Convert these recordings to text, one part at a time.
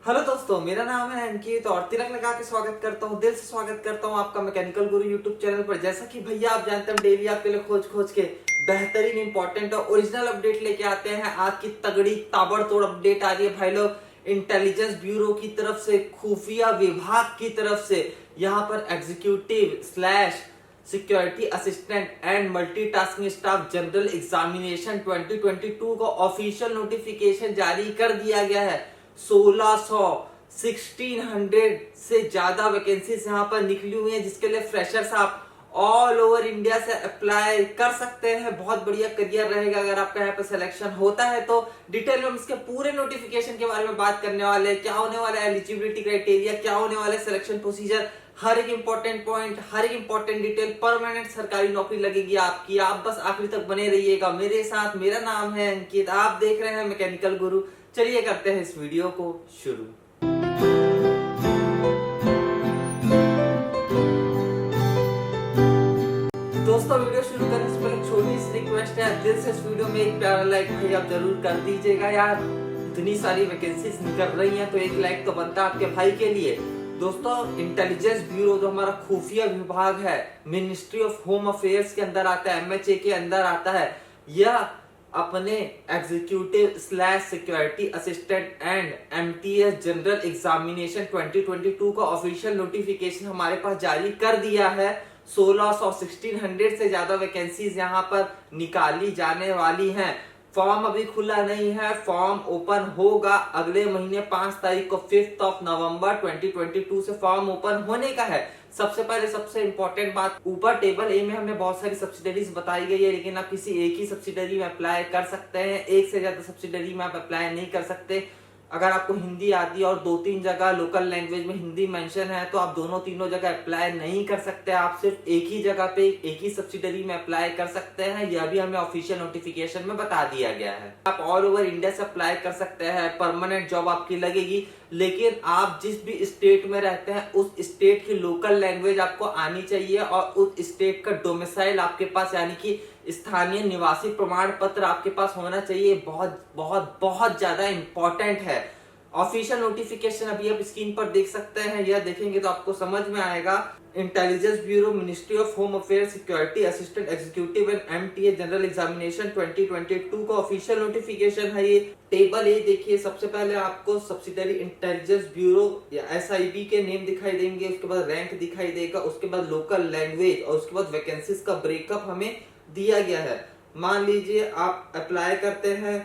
Hello दोस्तों, मेरा नाम है अंकित और तिलक लगा के स्वागत करता हूँ, दिल से स्वागत करता हूँ आपका मैकेनिकल गुरु यूट्यूब चैनल पर। जैसा कि भैया आप जानते हैं, डेली आपके लिए खोज खोज के बेहतरीन इंपॉर्टेंट और ओरिजिनल अपडेट लेके आते हैं। आज की तगड़ी ताबड़तोड़ अपडेट आ रही है भाई लोग, इंटेलिजेंस ब्यूरो की तरफ से, खुफिया विभाग की तरफ से। यहाँ पर executive slash security assistant and multitasking staff general examination 2022 का ऑफिशियल नोटिफिकेशन जारी कर दिया गया है। 1600 से ज्यादा वैकेंसीज यहाँ पर निकली हुई हैं, जिसके लिए फ्रेशर्स आप ऑल ओवर इंडिया से अप्लाई कर सकते हैं। बहुत बढ़िया करियर रहेगा अगर आपका यहाँ पे सिलेक्शन होता है तो। डिटेल में हम इसके पूरे नोटिफिकेशन के बारे में बात करने वाले हैं, क्या होने वाला है एलिजिबिलिटी क्राइटेरिया, क्या होने वाला है सिलेक्शन प्रोसीजर, हर एक इंपॉर्टेंट पॉइंट, हर एक इंपॉर्टेंट डिटेल। परमानेंट सरकारी नौकरी लगेगी आपकी, आप बस आखिरी तक बने रहिएगा मेरे साथ। मेरा नाम है अंकित, आप देख रहे हैं मैकेनिकल गुरु। चलिए करते हैं इस वीडियो को शुरू। दोस्तों, वीडियो शुरू करने से पहले छोटी सी रिक्वेस्ट है, दिल से इस वीडियो में एक प्यारा लाइक भाई आप जरूर कर दीजिएगा यार। इतनी सारी वैकेंसीज निकल रही हैं तो एक लाइक तो बनता है आपके भाई के लिए। दोस्तों, इंटेलिजेंस ब्यूरो जो हमारा खुफिया विभाग है, मिनिस्ट्री ऑफ होम अफेयर्स के अंदर आता है, MHA के अंदर आता है। यह अपने executive slash security assistant and MTS general examination 2022 का ऑफिशियल नोटिफिकेशन हमारे पास जारी कर दिया है। 1600 से ज्यादा वैकेंसीज यहाँ पर निकाली जाने वाली हैं। फॉर्म अभी खुला नहीं है, फॉर्म ओपन होगा अगले महीने 5 तारीख को, 5 नवंबर 2022 से फॉर्म ओपन होने का है। सबसे पहले सबसे इंपॉर्टेंट बात, ऊपर टेबल ए में हमें बहुत सारी सब्सिडरीज बताई गई है, लेकिन आप किसी एक ही सब्सिडरी में अप्लाई कर सकते हैं, एक से ज्यादा सब्सिडरी में आप अप्लाई नहीं कर सकते। अगर आपको हिंदी आती है और 2-3 जगह लोकल लैंग्वेज में हिंदी मेंशन है तो आप दोनों तीनों जगह अप्लाई नहीं कर सकते। आप सिर्फ एक ही जगह पे एक ही सब्सिडरी में अप्लाई कर सकते हैं। यह भी हमें ऑफिशियल नोटिफिकेशन में बता दिया गया है। आप ऑल ओवर इंडिया से अप्लाई कर सकते हैं, परमानेंट जॉब आपकी लगेगी। लेकिन आप जिस भी स्टेट में रहते हैं उस स्टेट की लोकल लैंग्वेज आपको आनी चाहिए और उस स्टेट का डोमिसाइल आपके पास यानी कि स्थानीय निवासी प्रमाण पत्र आपके पास होना चाहिए। बहुत बहुत बहुत ज्यादा इंपॉर्टेंट है। ऑफिशियल नोटिफिकेशन अभी आप स्क्रीन पर देख सकते हैं, यह देखेंगे तो आपको समझ में आएगा। Intelligence bureau, ministry of home affairs, security assistant executive and MTA general examination 2022 का ऑफिशियल नोटिफिकेशन है। ये टेबल ए देखिए, सबसे पहले आपको सब्सिडरी इंटेलिजेंस ब्यूरो या SIB के नेम दिखाई देंगे, उसके बाद रैंक दिखाई देगा, उसके बाद लोकल लैंग्वेज और उसके बाद वैकेंसीज का ब्रेकअप हमें दिया गया है। मान लीजिए आप अप्लाई करते हैं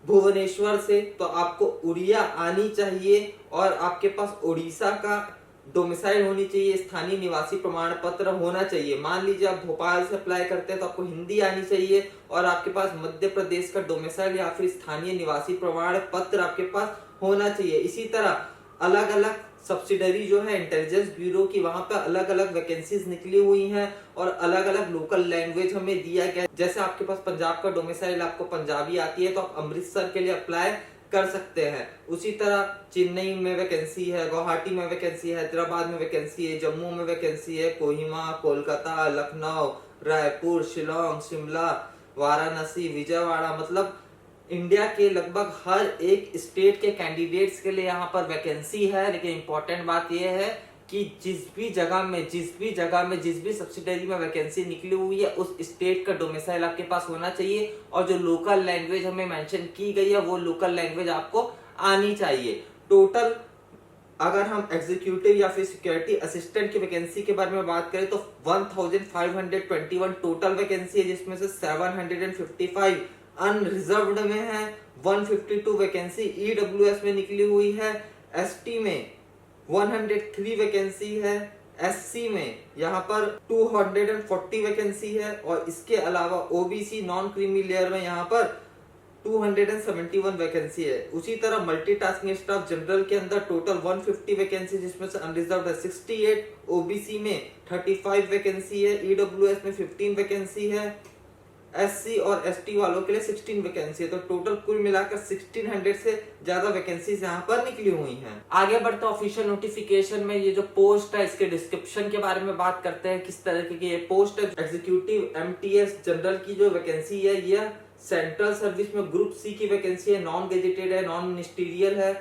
भुवनेश्वर से तो आपको उड़िया आनी चाहिए और आपके पास उड़ीसा का डोमिसाइल होनी चाहिए, स्थानीय निवासी प्रमाण पत्र होना चाहिए। मान लीजिए आप भोपाल से अप्लाई करते हैं तो आपको हिंदी आनी चाहिए और आपके पास मध्य प्रदेश का डोमिसाइल या फिर स्थानीय निवासी प्रमाण पत्र आपके पास होना चाहिए। इसी तरह अलग अलग सब्सिडरी जो है इंटेलिजेंस ब्यूरो की, वहां पर अलग अलग वैकेंसीज निकली हुई हैं और अलग अलग लोकल लैंग्वेज हमें दिया गया है। जैसे आपके पास पंजाब का डोमिसाइल, आपको पंजाबी आती है तो आप अमृतसर के लिए अप्लाई कर सकते हैं। उसी तरह चेन्नई में वैकेंसी है, गुवाहाटी में वैकेंसी है, हैदराबाद में वैकेंसी है, जम्मू में वैकेंसी है, कोहिमा, कोलकाता, लखनऊ, रायपुर, शिलोंग, शिमला, वाराणसी, विजयवाड़ा, मतलब इंडिया के लगभग हर एक स्टेट के कैंडिडेट्स के लिए यहाँ पर वैकेंसी है। लेकिन इंपॉर्टेंट बात यह है कि जिस भी जगह में जिस भी सब्सिडरी में वैकेंसी निकली हुई है उस स्टेट का डोमिसाइल आपके पास होना चाहिए और जो लोकल लैंग्वेज हमें मेंशन की गई है वो लोकल लैंग्वेज आपको आनी चाहिए। टोटल अगर हम एग्जीक्यूटिव या फिर सिक्योरिटी असिस्टेंट की वैकेंसी के बारे में बात करें तो 1521 टोटल वैकेंसी है, जिसमें से 755 अनरिजर्व्ड में है, 152 वैकेंसी EWS में निकली हुई है, ST में 103 वैकेंसी है, SC में यहाँ पर 240 वैकेंसी है और इसके अलावा OBC नॉन क्रीमी लेयर में यहाँ पर 271 वैकेंसी है। उसी तरह मल्टीटास्किंग स्टाफ जनरल के अंदर टोटल 150 वैकेंसी, जिसमें से अनरिजर्व्ड है 68, OBC में 35 वैकेंसी है, EWS में 15 वैकेंसी है, SC और ST वालों के लिए 16 वैकेंसी है। तो टोटल कुल मिलाकर 1600 से ज्यादा वैकेंसीज यहाँ पर निकली हुई हैं। आगे बढ़ते ऑफिशियल नोटिफिकेशन में, ये जो पोस्ट है इसके डिस्क्रिप्शन के बारे में बात करते हैं, किस तरह की ये पोस्ट है। एग्जीक्यूटिव MTS जनरल की जो वैकेंसी है यह सेंट्रल सर्विस में ग्रुप C की वैकेंसी है, नॉन गेजेटेड है, नॉन मिनिस्टीरियल है।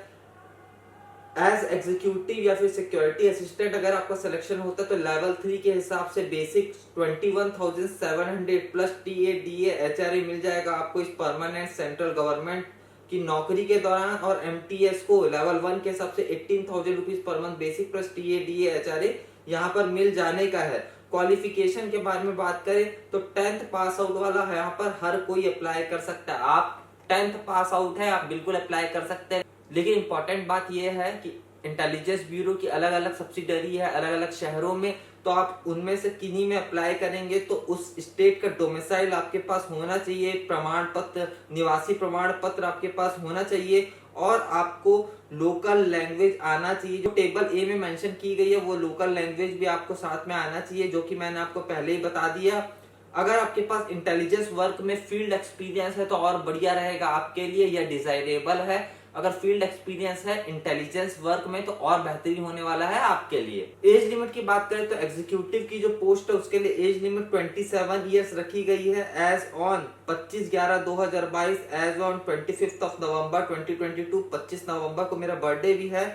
एज एग्जीक्यूटिव या फिर सिक्योरिटी असिस्टेंट अगर आपका सिलेक्शन होता है तो लेवल 3 के हिसाब से basic 21,700 plus TA DA HRA मिल जाएगा आपको इस परमानेंट सेंट्रल गवर्नमेंट की नौकरी के दौरान। और एमटीएस को लेवल 1 के हिसाब से 18,000 rupees per month basic plus TA DA HRA यहाँ पर मिल जाने का है। क्वालिफिकेशन के बारे में बात करें तो 10th पास आउट वाला है यहाँ पर हर कोई अप्लाई कर सकता है। आप 10th पास आउट है, आप बिल्कुल अप्लाई कर सकते हैं। लेकिन इंपॉर्टेंट बात यह है कि इंटेलिजेंस ब्यूरो की अलग अलग सब्सिडरी है अलग अलग शहरों में, तो आप उनमें से किन्हीं में अप्लाई करेंगे तो उस स्टेट का डोमिसाइल आपके पास होना चाहिए, प्रमाण पत्र, निवासी प्रमाण पत्र आपके पास होना चाहिए और आपको लोकल लैंग्वेज आना चाहिए। जो टेबल ए में मेंशन की गई है वो लोकल लैंग्वेज भी आपको साथ में आना चाहिए, जो कि मैंने आपको पहले ही बता दिया। अगर आपके पास इंटेलिजेंस वर्क में फील्ड एक्सपीरियंस है तो और बढ़िया रहेगा आपके लिए, यह डिजायरेबल है। अगर फील्ड एक्सपीरियंस है इंटेलिजेंस वर्क में तो और बेहतरीन होने वाला है आपके लिए। एज लिमिट की बात करें तो एग्जीक्यूटिव की जो पोस्ट है उसके लिए एज लिमिट 27 ईयर्स रखी गई है एज ऑन 25/11/2022, एज ऑन 25 नवंबर 2022। 25 नवंबर को मेरा बर्थडे भी है,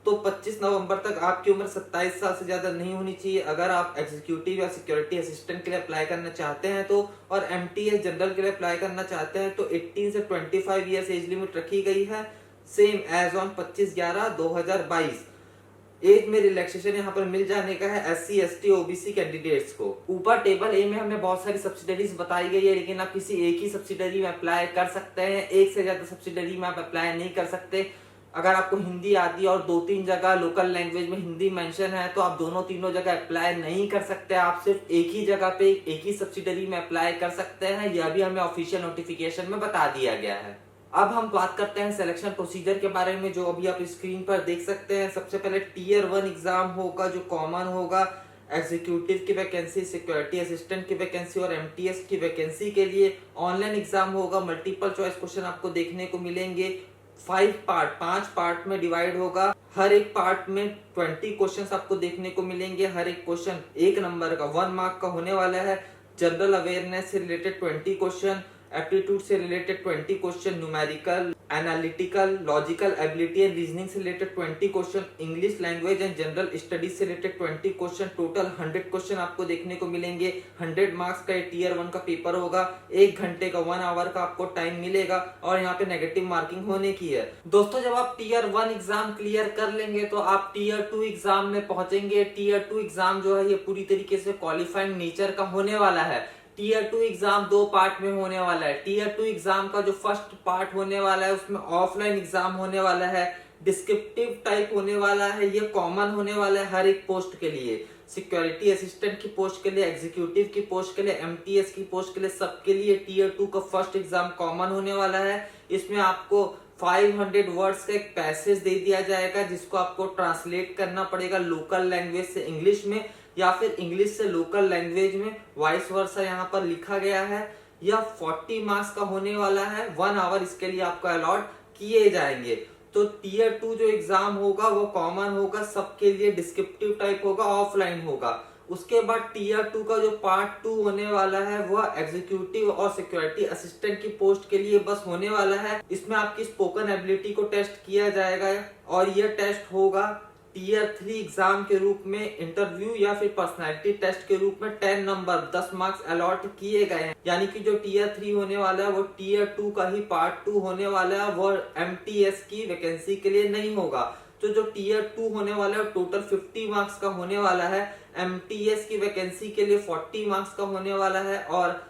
तो 25 नवंबर तक आपकी उम्र 27 साल से ज्यादा नहीं होनी चाहिए अगर आप एग्जीक्यूटिव या सिक्योरिटी असिस्टेंट के लिए अप्लाई करना चाहते हैं तो। और एमटीएस जनरल के लिए अप्लाई करना चाहते हैं तो 18 से 25 ईयर्स एज लिमिट रखी गई है, सेम एज ऑन 25/11/2022। एज में रिलैक्सेशन यहाँ पर मिल जाने का है एससी एसटी ओबीसी कैंडिडेट्स को। ऊपर टेबल ए में हमें बहुत सारी सब्सिडरीज बताई गई है, लेकिन आप किसी एक ही सब्सिडरी में अप्लाई कर सकते हैं, एक से ज्यादा सब्सिडरी में आप अप्लाई नहीं कर सकते। अगर आपको हिंदी आती है और 2-3 जगह लोकल लैंग्वेज में हिंदी मेंशन है तो आप दोनों तीनों जगह अप्लाई नहीं कर सकते, आप सिर्फ एक ही जगह पे एक ही सब्सिडरी में अप्लाई कर सकते हैं। यह भी हमें ऑफिशियल नोटिफिकेशन में बता दिया गया है। अब हम बात करते हैं सिलेक्शन प्रोसीजर के बारे में, जो अभी आप स्क्रीन पर देख सकते हैं। सबसे पहले टियर 1 एग्जाम होगा जो कॉमन होगा एग्जीक्यूटिव की वैकेंसी, सिक्योरिटी असिस्टेंट की वैकेंसी और एमटीएस की वैकेंसी के लिए। ऑनलाइन एग्जाम होगा, मल्टीपल चॉइस क्वेश्चन आपको देखने को मिलेंगे। 5 पार्ट में डिवाइड होगा, हर एक पार्ट में 20 क्वेश्चंस आपको देखने को मिलेंगे। हर एक क्वेश्चन 1 नंबर का 1 मार्क का होने वाला है। जनरल अवेयरनेस से रिलेटेड 20 क्वेश्चन, एप्टीट्यूड से related 20 question, numerical, analytical, logical ability and reasoning से related 20 question, English language and general studies से रिलेटेड 20 क्वेश्चन। टोटल 100 क्वेश्चन आपको देखने को मिलेंगे। 100 मार्क्स का टियर 1 का पेपर होगा, 1 घंटे का 1 आवर का आपको टाइम मिलेगा और यहाँ पे नेगेटिव मार्किंग होने की है। दोस्तों जब आप टियर 1 एग्जाम क्लियर कर लेंगे तो आप टियर 2 एग्जाम में पहुंचेंगे। टियर 2 एग्जाम जो है ये पूरी तरीके से क्वालिफाइंग नेचर का होने वाला है। टियर 2 एग्जाम 2 पार्ट में होने वाला है। टियर 2 एग्जाम का जो फर्स्ट पार्ट होने वाला है उसमें ऑफलाइन एग्जाम होने वाला है, डिस्क्रिप्टिव टाइप होने वाला है, ये कॉमन होने वाला है हर एक पोस्ट के लिए। सिक्योरिटी असिस्टेंट की पोस्ट के लिए, एग्जीक्यूटिव की पोस्ट के लिए, एमटीएस की पोस्ट के लिए, सबके लिए टियर 2 का फर्स्ट एग्जाम कॉमन होने वाला है। इसमें आपको 500 वर्ड्स का एक पैसेज दे दिया जाएगा जिसको आपको ट्रांसलेट करना पड़ेगा लोकल लैंग्वेज से इंग्लिश में या फिर इंग्लिश से लोकल लैंग्वेज में, वाइस वर्सा यहाँ पर लिखा गया है। यह 40 मार्क्स का होने वाला है, 1 आवर इसके लिए आपको अलॉट किए जाएंगे। तो टियर 2 जो एग्जाम होगा वो कॉमन होगा, सबके लिए डिस्क्रिप्टिव टाइप होगा, ऑफलाइन होगा। उसके बाद टियर 2 का जो पार्ट 2 होने वाला है वह एग्जीक्यूटिव और सिक्योरिटी असिस्टेंट की पोस्ट के लिए बस होने वाला है। इसमें आपकी स्पोकन एबिलिटी को टेस्ट किया जाएगा और यह टेस्ट होगा टियर 3 एग्जाम के रूप में, इंटरव्यू या फिर पर्सनालिटी टेस्ट के रूप में 10 नंबर 10 मार्क्स अलॉट किए गए हैं। यानी कि जो टियर 3 होने वाला है वो टियर 2 का ही पार्ट 2 होने वाला है, वो एमटीएस की वैकेंसी के लिए नहीं होगा। तो जो टियर 2 होने वाला है टोटल 50 मार्क्स का होने वाला है, एमटीएस की वैकेंसी के लिए 40 मार्क्स का होने वाला है और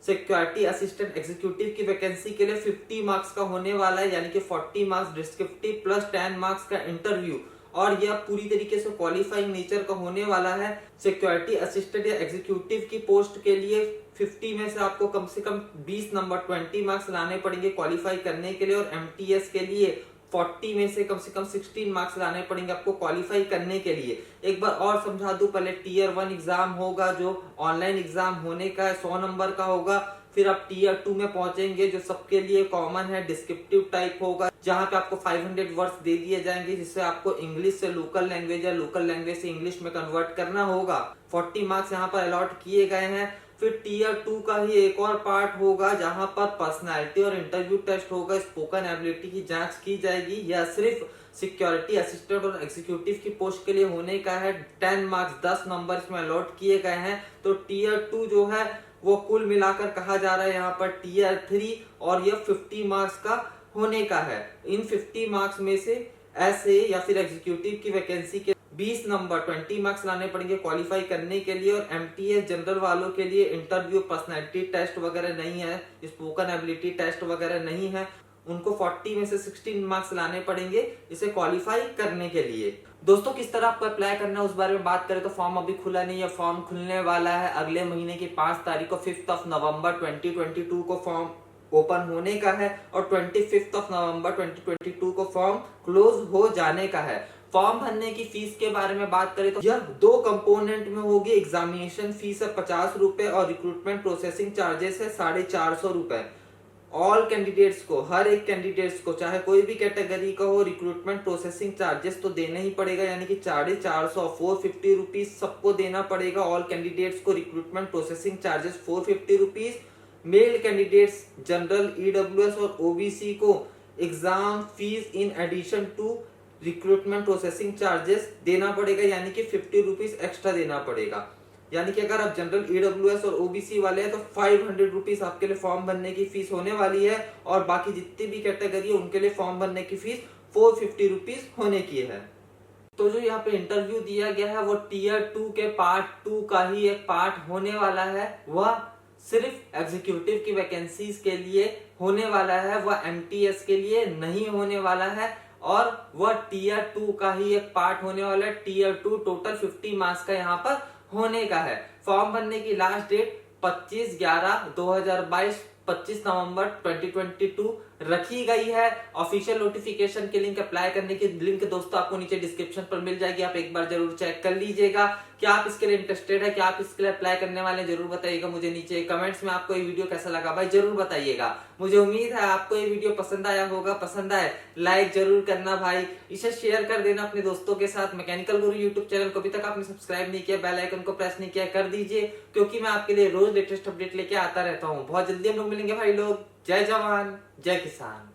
सिक्योरिटी असिस्टेंट एग्जीक्यूटिव की वैकेंसी के लिए 50 मार्क्स का होने वाला है। यानी कि 40 मार्क्स डिस्क्रिप्टिव प्लस 10 मार्क्स का इंटरव्यू, और यह पूरी तरीके से क्वालिफाइंग नेचर का होने वाला है। सिक्योरिटी असिस्टेंट या एग्जीक्यूटिव की पोस्ट के लिए 50 में से आपको कम से कम 20 नंबर 20 मार्क्स लाने पड़ेंगे क्वालिफाई करने के लिए, और एमटीएस के लिए 40 में से कम 16 मार्क्स लाने पड़ेंगे आपको क्वालिफाई करने के लिए। एक बार और समझा दूं, पहले टियर 1 एग्जाम होगा जो ऑनलाइन एग्जाम होने का है, 100 नंबर का होगा। फिर आप टियर 2 में पहुंचेंगे जो सबके लिए कॉमन है, डिस्क्रिप्टिव टाइप होगा, जहां पे आपको 500 वर्ड्स दे दिए जाएंगे जिससे आपको इंग्लिश से लोकल लैंग्वेज या लोकल लैंग्वेज से इंग्लिश में कन्वर्ट करना होगा। 40 मार्क्स यहाँ पर अलॉट किए गए हैं। फिर टियर 2 का ही एक और पार्ट होगा जहां पर पर्सनालिटी और इंटरव्यू टेस्ट होगा, स्पोकन एबिलिटी की जांच की जाएगी। या सिर्फ सिक्योरिटी असिस्टेंट और एग्जीक्यूटिव की पोस्ट के लिए होने का है। 10 मार्क्स 10 नंबर इसमें अलॉट किए गए हैं। तो टीयर 2 जो है वो कुल मिलाकर कहा जा रहा है यहाँ पर टीयर 3, और ये 50 मार्क्स का होने का है। इन 50 मार्क्स में से एसए या फिर एग्जीक्यूटिव की वैकेंसी के 20 नंबर 20 मार्क्स लाने पड़ेंगे क्वालिफाई करने के लिए, और एमटीएस जनरल वालों के लिए इंटरव्यू, पर्सनैलिटी टेस्ट वगैरह नहीं है, स्पोकन एबिलिटी टेस्ट वगैरह नहीं है। उनको 40 में से 16 मार्क्स लाने पड़ेंगे इसे क्वालिफाई करने के लिए। दोस्तों किस तरह आपको अप्लाई करना है उस बारे में बात करें तो फॉर्म अभी खुला नहीं है। फॉर्म खुलने वाला है अगले महीने की 5 तारीख को, 5 नवंबर 2022 को फॉर्म ओपन होने का है, और 25 नवंबर 2022 को फॉर्म क्लोज हो जाने का है। फॉर्म भरने की फीस के बारे में बात करें तो यह 2 कंपोनेंट में होगी। एग्जामिनेशन फीस है 50 रुपए और रिक्रूटमेंट प्रोसेसिंग चार्जेस है 450 रुपए। ऑल कैंडिडेट्स को, हर एक कैंडिडेट्स को, चाहे कोई भी कैटेगरी का हो, रिक्रूटमेंट प्रोसेसिंग चार्जेस तो देना ही पड़ेगा, यानी कि 450 450 रुपीज सबको देना पड़ेगा। ऑल कैंडिडेट्स को recruitment processing charges 450 rupees. Male candidates general, EWS और ओबीसी को exam fees in addition to recruitment processing charges देना पड़ेगा, यानी कि 50 रुपीज एक्स्ट्रा देना पड़ेगा। यानी कि अगर आप जनरल, ईडब्ल्यूएस और ओबीसी वाले हैं तो 500 रुपीज आपके लिए फॉर्म भरने की फीस होने वाली है, और बाकी जितनी भी कैटेगरी है उनके लिए फॉर्म भरने की फीस 450 रुपीज होने की है। तो जो यहाँ पे इंटरव्यू दिया गया है वो टीयर 2 के पार्ट 2 का ही एक पार्ट होने वाला है। वह सिर्फ एग्जीक्यूटिव की वैकेंसीज के लिए होने वाला है, वह एमटीएस के लिए नहीं होने वाला है, और वह टीयर 2 का ही एक पार्ट होने वाला है। टीयर 2 टोटल 50 मार्क्स का यहाँ पर होने का है। फॉर्म भरने की लास्ट डेट 25/11/2022 25 नवंबर 2022 रखी गई है। ऑफिशियल नोटिफिकेशन के लिंक, अप्लाई करने की लिंक दोस्तों आपको नीचे डिस्क्रिप्शन पर मिल जाएगी, आप एक बार जरूर चेक कर लीजिएगा। क्या आप इसके लिए इंटरेस्टेड है, क्या आप इसके लिए अप्लाई करने वाले हैं, जरूर बताइएगा मुझे नीचे कमेंट्स में। आपको ये वीडियो कैसा लगा भाई जरूर बताइएगा। मुझे उम्मीद है आपको ये वीडियो पसंद आया होगा। पसंद आए लाइक जरूर करना भाई, इसे शेयर कर देना अपने दोस्तों के साथ। मैकेनिकल गुरु यूट्यूब चैनल को अभी तक आपने सब्सक्राइब नहीं किया, बेल आइकन को प्रेस नहीं किया, कर दीजिए, क्योंकि मैं आपके लिए रोज लेटेस्ट अपडेट लेके आता रहता हूँ। बहुत जल्दी हम लोग मिलेंगे भाई लोग। जय जवान जय किसान।